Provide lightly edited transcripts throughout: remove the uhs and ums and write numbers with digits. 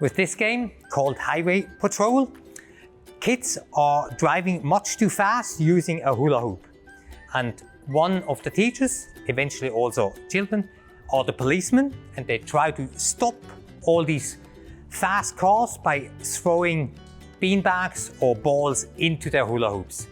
With this game, called Highway Patrol, kids are driving much too fast using a hula hoop. And one of the teachers, eventually also children, are the policemen, and they try to stop all these fast cars by throwing beanbags or balls into their hula hoops.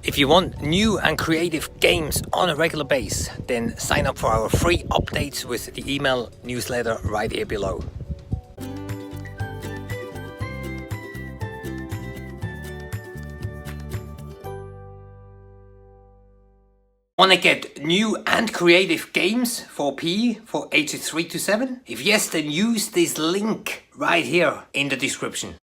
If you want new and creative games on a regular basis, then sign up for our free updates with the email newsletter right here below. Want to get new and creative games for PE for ages 3 to 7? If yes, then use this link right here in the description.